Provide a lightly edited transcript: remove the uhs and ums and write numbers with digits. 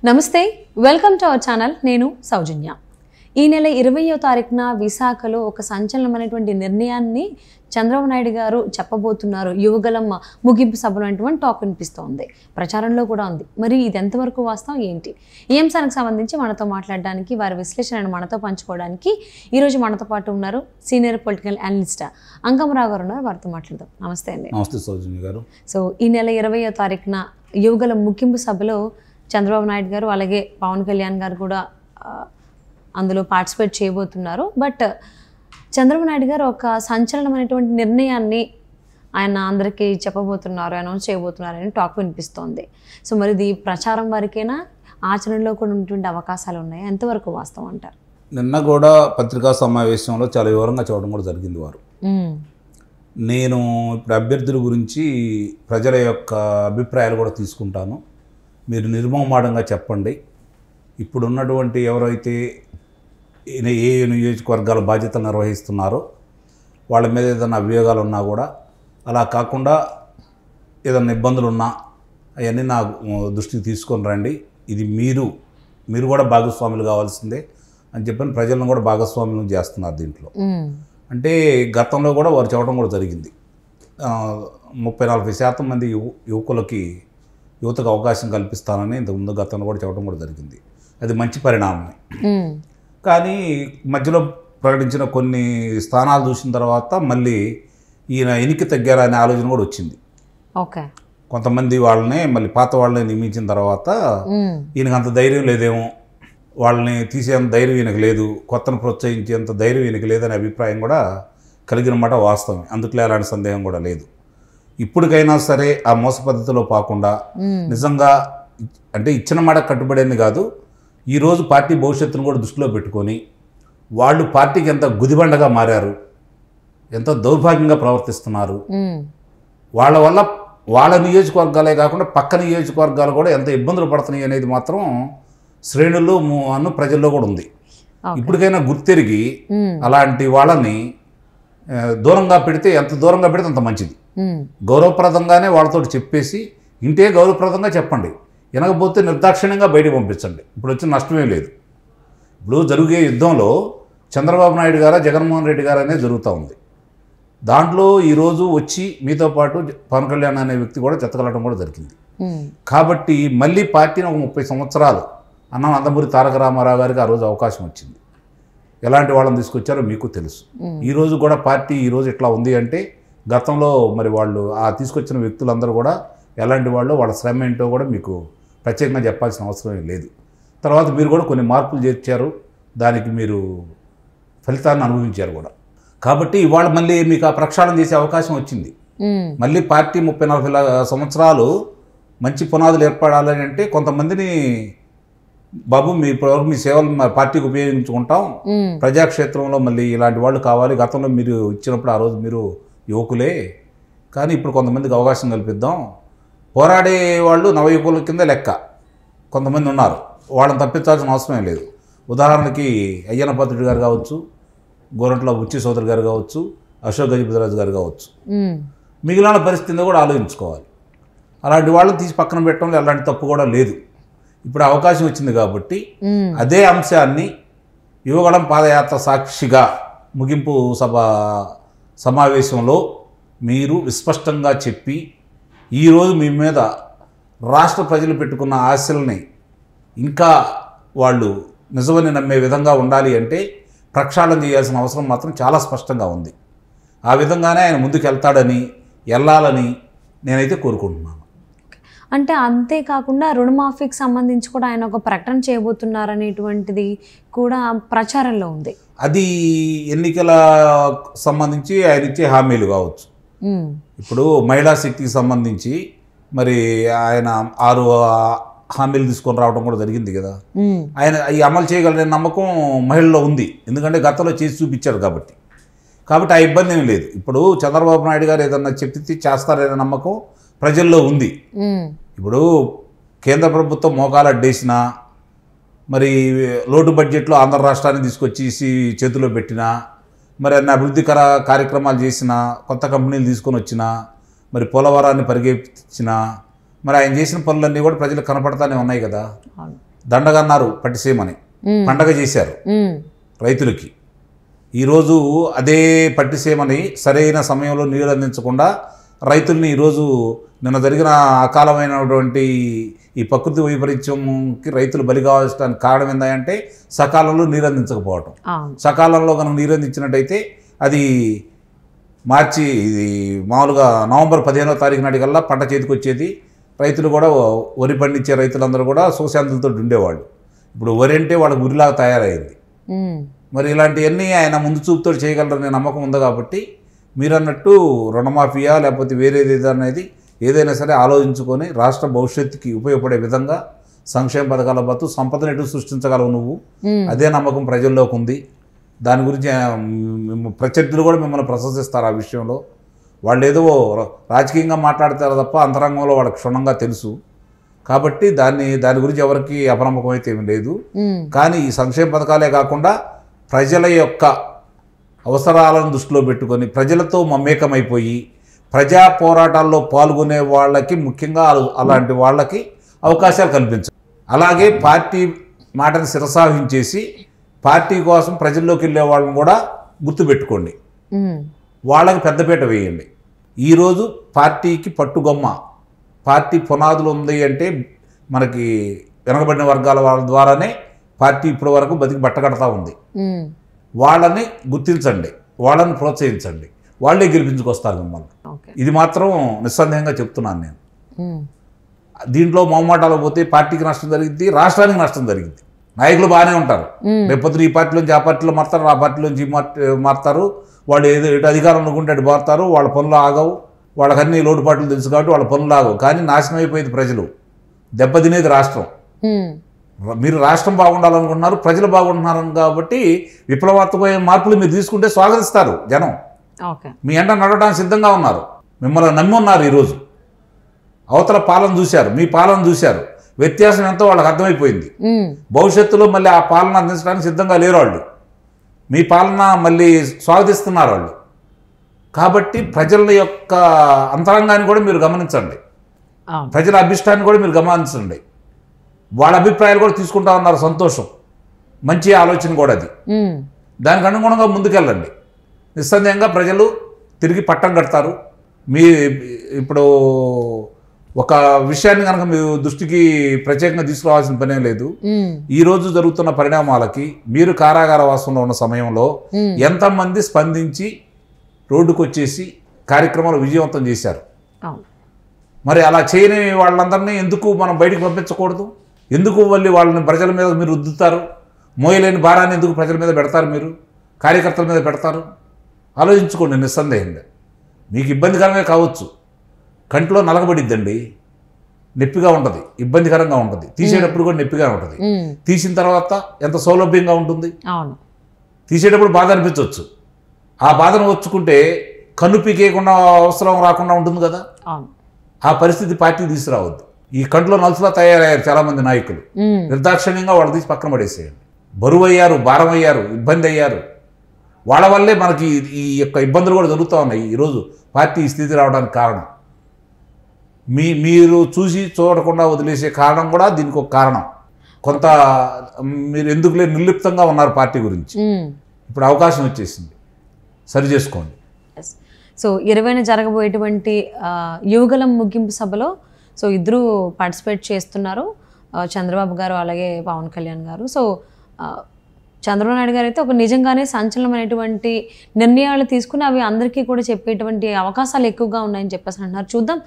నమస్తే, welcome to our channel. నేను సౌజన్య. ఈ నెల 20వ తారీఖున విశాఖలో ఒక సంచలనమైనటువంటి నిర్ణయాన్ని చంద్రబాబు నాయుడు గారు చెప్పబోతున్నారు. యువగలం ముగింపు సభలో అనేటువంటి టాక్ వినిపిస్తోంది, ప్రచారంలో కూడా ఉంది. మరి ఇది ఎంతవరకు వాస్తవం ఏంటి? ఈ అంశానికి సంబంధించి మనతో మాట్లాడడానికి, వారి విశ్లేషణను మనతో పంచుకోవడానికి ఈరోజు మనతో పాటు ఉన్నారు సీనియర్ పొలిటికల్ అనలిస్ట్ అంకమరావు గారు ఉన్నారు. వారితో మాట్లాడదాం. నమస్తే అండి. నమస్తే సౌజన్య గారు. సో ఈ నెల 20వ తారీఖున యువగలం ముగింపు సభలో చంద్రబాబు నాయుడు గారు అలాగే పవన్ కళ్యాణ్ గారు కూడా అందులో పార్టిసిపేట్ చేయబోతున్నారు. బట్ చంద్రబాబు నాయుడు గారు ఒక సంచలనమైనటువంటి నిర్ణయాన్ని ఆయన అందరికీ చెప్పబోతున్నారు, అనౌన్స్ చేయబోతున్నారు అని టాక్ వినిపిస్తోంది. సో మరి ఇది ప్రచారం వరకేనా, ఆచరణలో కూడా ఉన్నటువంటి అవకాశాలు ఉన్నాయి? ఎంతవరకు వాస్తవం అంటారు? నిన్న కూడా పత్రికా సమావేశంలో చాలా వివరంగా చూడడం కూడా జరిగింది. వారు నేను ఇప్పుడు అభ్యర్థుల గురించి ప్రజల యొక్క అభిప్రాయాలు కూడా తీసుకుంటాను, మీరు నిర్మమాటంగా చెప్పండి. ఇప్పుడు ఉన్నటువంటి ఎవరైతే ఏ నియోజకవర్గాల బాధ్యతలు నిర్వహిస్తున్నారో వాళ్ళ మీద ఏదైనా అభియోగాలు ఉన్నా కూడా, అలా కాకుండా ఏదైనా ఇబ్బందులు ఉన్నా అవన్నీ నా దృష్టికి తీసుకొని రండి. ఇది మీరు కూడా భాగస్వాములు కావాల్సిందే అని చెప్పని ప్రజలను కూడా భాగస్వామ్యం చేస్తున్నారు దీంట్లో. అంటే గతంలో కూడా వారు చెప్పడం కూడా జరిగింది, 30-40% మంది యువతకు అవకాశం కల్పిస్తానని ఇంతకుముందు గతంలో కూడా చెప్పడం కూడా జరిగింది. అది మంచి పరిణామమే. కానీ మధ్యలో ప్రకటించిన కొన్ని స్థానాలు చూసిన తర్వాత మళ్ళీ ఈయన ఎనికి తగ్గారనే ఆలోచన కూడా వచ్చింది. ఓకే, కొంతమంది వాళ్ళని మళ్ళీ పాత వాళ్ళని నియమించిన తర్వాత ఈయనకు అంత ధైర్యం లేదేమో, వాళ్ళని తీసేంత ధైర్యం ఈయనకు లేదు, కొత్తను ప్రోత్సహించేంత ధైర్యం ఈయనకు లేదనే అభిప్రాయం కూడా కలిగిన మాట వాస్తవం. అందుట్లో ఎలాంటి సందేహం కూడా లేదు. ఇప్పటికైనా సరే ఆ మోస పద్ధతిలో కాకుండా నిజంగా అంటే ఇచ్చిన మాట కట్టుబడేది కాదు, ఈరోజు పార్టీ భవిష్యత్తును కూడా దృష్టిలో పెట్టుకొని వాళ్ళు పార్టీకి ఎంత గుదిబండగా మారారు, ఎంత దౌర్భాగ్యంగా ప్రవర్తిస్తున్నారు, వాళ్ళ వల్ల వాళ్ళ నియోజకవర్గాలే కాకుండా పక్క నియోజకవర్గాలు కూడా ఎంత ఇబ్బందులు పడుతున్నాయి అనేది మాత్రం శ్రేణుల్లో అన్ను ప్రజల్లో కూడా ఉంది. ఇప్పటికైనా గుర్తెరిగి అలాంటి వాళ్ళని దూరంగా పెడితే, ఎంత దూరంగా పెడితే అంత మంచిది. గౌరవప్రదంగానే వాళ్ళతో చెప్పేసి ఇంటే గౌరవప్రదంగా చెప్పండి, వినకపోతే నిర్దాక్షిణ్యంగా బయటకు పంపించండి. ఇప్పుడు వచ్చిన నష్టమే లేదు. ఇప్పుడు జరిగే యుద్ధంలో చంద్రబాబు నాయుడు గారు, జగన్మోహన్ రెడ్డి గారు అనేది జరుగుతూ ఉంది. దాంట్లో ఈరోజు వచ్చి మీతో పాటు పవన్ కళ్యాణ్ అనే వ్యక్తి కూడా చెత్తగలటం కూడా జరిగింది. కాబట్టి మళ్ళీ పార్టీని ఒక 30 సంవత్సరాలు అన్న నందమూరి తారక రామారావు గారికి ఆ రోజు అవకాశం వచ్చింది. ఎలాంటి వాళ్ళని తీసుకొచ్చారో మీకు తెలుసు. ఈరోజు కూడా పార్టీ ఈరోజు ఇట్లా ఉంది అంటే గతంలో మరి వాళ్ళు ఆ తీసుకొచ్చిన వ్యక్తులందరూ కూడా ఎలాంటి వాళ్ళు, వాళ్ళ శ్రమ ఏంటో కూడా మీకు ప్రత్యేకంగా చెప్పాల్సిన అవసరం లేదు. తర్వాత మీరు కూడా కొన్ని మార్పులు చేర్చారు, దానికి మీరు ఫలితాన్ని అనుభవించారు కూడా. కాబట్టి ఇవాళ మళ్ళీ మీకు ఆ ప్రక్షాళన చేసే అవకాశం వచ్చింది. మళ్ళీ పార్టీ 30-40 సంవత్సరాలు మంచి పునాదులు ఏర్పడాలని అంటే కొంతమందిని బాబు మీ సేవలు మా పార్టీకి ఉపయోగించుకుంటాం, ప్రజాక్షేత్రంలో మళ్ళీ ఇలాంటి వాళ్ళు కావాలి. గతంలో మీరు ఇచ్చినప్పుడు ఆ రోజు మీరు యువకులే, కానీ ఇప్పుడు కొంతమందికి అవకాశం కల్పిద్దాం. పోరాడే వాళ్ళు నవయువకుల కింద లెక్క కొంతమంది ఉన్నారు, వాళ్ళని తప్పించాల్సిన అవసరం లేదు. ఉదాహరణకి అయ్యన్న పాత్రుడు గారు కావచ్చు, గోరంట్ల బుచ్చి సోదరు గారు కావచ్చు, అశోక్ గజపతిరాజు గారు కావచ్చు, మిగిలిన పరిస్థితిని కూడా ఆలోచించుకోవాలి. అలాంటి వాళ్ళని తీసి పక్కన పెట్టడంలో ఎలాంటి తప్పు కూడా లేదు. ఇప్పుడు అవకాశం వచ్చింది కాబట్టి అదే అంశాన్ని యువగళం పాదయాత్ర సాక్షిగా ముగింపు సమావేశంలో మీరు విస్పష్టంగా చెప్పి, ఈరోజు మీ మీద రాష్ట్ర ప్రజలు పెట్టుకున్న ఆశల్ని ఇంకా వాళ్ళు నిజమని నమ్మే విధంగా ఉండాలి అంటే ప్రక్షాళన చేయాల్సిన అవసరం మాత్రం చాలా స్పష్టంగా ఉంది. ఆ విధంగానే ఆయన ముందుకు వెళ్ళాలని నేనైతే కోరుకుంటున్నాను. అంటే అంతేకాకుండా రుణమాఫీకి సంబంధించి కూడా ఆయన ఒక ప్రకటన చేయబోతున్నారు అనేటువంటిది కూడా ప్రచారంలో ఉంది. అది ఎన్నికల సంబంధించి ఆయన ఇచ్చే హామీలు కావచ్చు. ఇప్పుడు మహిళా శక్తికి సంబంధించి మరి ఆయన 6 హామీలు తీసుకొని రావడం కూడా జరిగింది కదా. ఆయన ఈ అమలు చేయగలనే నమ్మకం మహిళల్లో ఉంది, ఎందుకంటే గతంలో చేసి చూపించారు కాబట్టి ఆ ఇబ్బంది ఏమీ లేదు. ఇప్పుడు చంద్రబాబు నాయుడు గారు ఏదన్నా చెప్తే చేస్తారనే నమ్మకం ప్రజల్లో ఉంది. ఇప్పుడు కేంద్ర ప్రభుత్వం మోకాలు అడ్డేసినా, మరి లోటు బడ్జెట్లో ఆంధ్ర రాష్ట్రాన్ని తీసుకొచ్చేసి చేతిలో పెట్టినా, మరి అన్ని అభివృద్ధికర కార్యక్రమాలు చేసిన, కొత్త కంపెనీలు తీసుకొని వచ్చినా, మరి పోలవరాన్ని పరిగెత్తించిన, మరి ఆయన చేసిన పనులన్నీ కూడా ప్రజలకు కనపడతానే ఉన్నాయి కదా. అవును. దండగన్నారు పట్టిసీమని, పండగ చేశారు రైతులకి. ఈరోజు అదే పట్టిసీమని సరైన సమయంలో నీరు అందించకుండా రైతుల్ని ఈరోజు నిన్న జరిగిన అకాలమైనటువంటి ఈ ప్రకృతి వైపరీత్యంకి రైతులు బలి కావడానికి కారణం ఏంటంటే సకాలంలో నీరు అందించకపోవటం. సకాలంలో కనుక నీరు అందించినట్టయితే అది మార్చి ఇది మామూలుగా నవంబర్ 15వ తారీఖు నాటికల్లా పంట చేతికి వచ్చేది. రైతులు కూడా వరి పండించే రైతులందరూ కూడా సుశాంతులతో ఉండేవాళ్ళు. ఇప్పుడు వరి అంటే వాళ్ళకి ఉరిలాగా తయారైంది. మరి ఇలాంటివన్నీ ఆయన ముందు చూపుతో చేయగలరనే నమ్మకం ఉంది. కాబట్టి మీరు అన్నట్టు రుణమాఫియా లేకపోతే వేరేది అనేది ఏదైనా సరే ఆలోచించుకొని రాష్ట్ర భవిష్యత్తుకి ఉపయోగపడే విధంగా సంక్షేమ పథకాల బతు సంపదను ఎటు సృష్టించగలవు నువ్వు, అదే నమ్మకం ప్రజల్లోకి ఉంది. దాని గురించి ప్రత్యర్థులు కూడా మిమ్మల్ని ప్రశంసిస్తారు ఆ విషయంలో. వాళ్ళు ఏదో రాజకీయంగా మాట్లాడతారు తప్ప అంతరంగంలో వాళ్ళకి క్షుణ్ణంగా తెలుసు. కాబట్టి దాని గురించి ఎవరికి అపనమ్మకం అయితే ఏమి లేదు. కానీ ఈ సంక్షేమ పథకాలే కాకుండా ప్రజల యొక్క అవసరాలను దృష్టిలో పెట్టుకొని ప్రజలతో మమేకమైపోయి ప్రజా పోరాటాల్లో పాల్గొనే వాళ్ళకి, ముఖ్యంగా అలాంటి వాళ్ళకి అవకాశాలు కల్పించాలి. అలాగే పార్టీ మాటను శిరసాహించేసి పార్టీ కోసం ప్రజల్లోకి వెళ్ళే వాళ్ళని కూడా గుర్తుపెట్టుకోండి, వాళ్ళకి పెద్దపీట వేయండి. ఈరోజు పార్టీకి పట్టుగొమ్మ, పార్టీ పునాదులు ఉంది అంటే మనకి వెనకబడిన వర్గాల వాళ్ళ ద్వారానే పార్టీ ఇప్పటి వరకు బతికి బట్టకడతా ఉంది. వాళ్ళని గుర్తించండి, వాళ్ళని ప్రోత్సహించండి, వాళ్ళే గెలిపించుకొస్తారు మిమ్మల్ని. ఇది మాత్రం నిస్సందేహంగా చెప్తున్నాను నేను. దీంట్లో మొహమాటాలు పోతే పార్టీకి నష్టం జరిగింది, రాష్ట్రానికి నష్టం జరిగింది. నాయకులు బాగానే ఉంటారు, రేపొద్దున ఈ పార్టీలోంచి ఆ పార్టీలో మారుతారు, ఆ పార్టీలోంచి మారుతారు. వాళ్ళు ఎటు అధికారం అనుకుంటే అటు మారుతారు, వాళ్ళ పనులు ఆగవు. వాళ్ళకి అన్ని లోటుపాట్లు తెలుసు కాబట్టి వాళ్ళ పనులు ఆగవు. కానీ నాశనం అయిపోయింది ప్రజలు, దెబ్బతినేది రాష్ట్రం. మీరు రాష్ట్రం బాగుండాలనుకుంటున్నారు, ప్రజలు బాగుంటున్నారు కాబట్టి విప్లవాత్మకమైన మార్పులు మీరు తీసుకుంటే స్వాగతిస్తారు జనం. మీ ఎంట నడవడానికి సిద్ధంగా ఉన్నారు, మిమ్మల్ని నమ్మి ఉన్నారు. ఈరోజు అవతల పాలన చూశారు, మీ పాలన చూశారు, వ్యత్యాసం ఎంతో వాళ్ళకి అర్థమైపోయింది. భవిష్యత్తులో మళ్ళీ ఆ పాలన అందించడానికి సిద్ధంగా లేరు వాళ్ళు, మీ పాలన మళ్ళీ స్వాగతిస్తున్నారు వాళ్ళు. కాబట్టి ప్రజల యొక్క అంతరంగాన్ని కూడా మీరు గమనించండి, ప్రజల అభిష్టాన్ని కూడా మీరు గమనించండి. వాళ్ళ అభిప్రాయాలు కూడా తీసుకుంటా ఉన్నారు, సంతోషం, మంచి ఆలోచన కూడా అది. దానికి అనుగుణంగా ముందుకెళ్ళండి. నిస్సందేహంగా ప్రజలు తిరిగి పట్టం కడతారు. మీ ఇప్పుడు ఒక విషయాన్ని కనుక మీ దృష్టికి ప్రత్యేకంగా తీసుకురావాల్సిన పనే లేదు. ఈ రోజు జరుగుతున్న పరిణామాలకి మీరు కారాగార వాసంలో ఉన్న సమయంలో ఎంతమంది స్పందించి రోడ్డుకు వచ్చేసి కార్యక్రమాలు విజయవంతం చేశారు. మరి అలా చేయని వాళ్ళందరినీ ఎందుకు మనం బయటికి పంపించకూడదు? ఎందుకు మళ్ళీ వాళ్ళని ప్రజల మీద మీరు రుద్దుతారు? మోయలేని భారాన్ని ఎందుకు ప్రజల మీద పెడతారు? మీరు కార్యకర్తల మీద పెడతారు? ఆలోచించుకోండి. నిస్సందేహంగా మీకు ఇబ్బందికరంగా కావచ్చు, కంట్లో నలగబడిద్దండి, నొప్పిగా ఉంటుంది, ఇబ్బందికరంగా ఉంటుంది, తీసేటప్పుడు కూడా నొప్పిగా ఉంటుంది, తీసిన తర్వాత ఎంత సౌలభ్యంగా ఉంటుంది. తీసేటప్పుడు బాధ అనిపించవచ్చు, ఆ బాధను వచ్చుకుంటే కన్ను పీకేయకుండా అవసరం రాకుండా ఉంటుంది కదా. ఆ పరిస్థితి పార్టీ తీసుకురావద్దు. ఈ కంట్లో నలుసులా తయారయ్యారు చాలామంది నాయకులు, నిర్దాక్షిణ్యంగా వాళ్ళు తీసి పక్కన పడేసేయండి. బరువు అయ్యారు, భారం అయ్యారు, ఇబ్బంది అయ్యారు. వాళ్ళ వల్లే మనకి ఈ యొక్క ఇబ్బందులు కూడా జరుగుతూ ఉన్నాయి. ఈరోజు పార్టీ ఈ స్థితి రావడానికి కారణం మీరు చూసి చూడకుండా వదిలేసే కారణం కూడా దీనికి ఒక కారణం. కొంత మీరు ఎందుకులే నిర్లిప్తంగా ఉన్నారు పార్టీ గురించి. ఇప్పుడు అవకాశం వచ్చేసింది, సరి చేసుకోండి. సో 20న జరగబోయేటువంటి యువగలం ముగింపు సభలో సో ఇద్దరు పార్టిసిపేట్ చేస్తున్నారు, చంద్రబాబు గారు అలాగే పవన్ కళ్యాణ్ గారు. సో చంద్రబాబు నాయుడు గారు అయితే ఒక నిజంగానే సంచలనమైనటువంటి నిర్ణయాలు తీసుకుని అవి అందరికీ కూడా చెప్పేటువంటి అవకాశాలు ఎక్కువగా ఉన్నాయని చెప్పేసి అంటున్నారు. చూద్దాం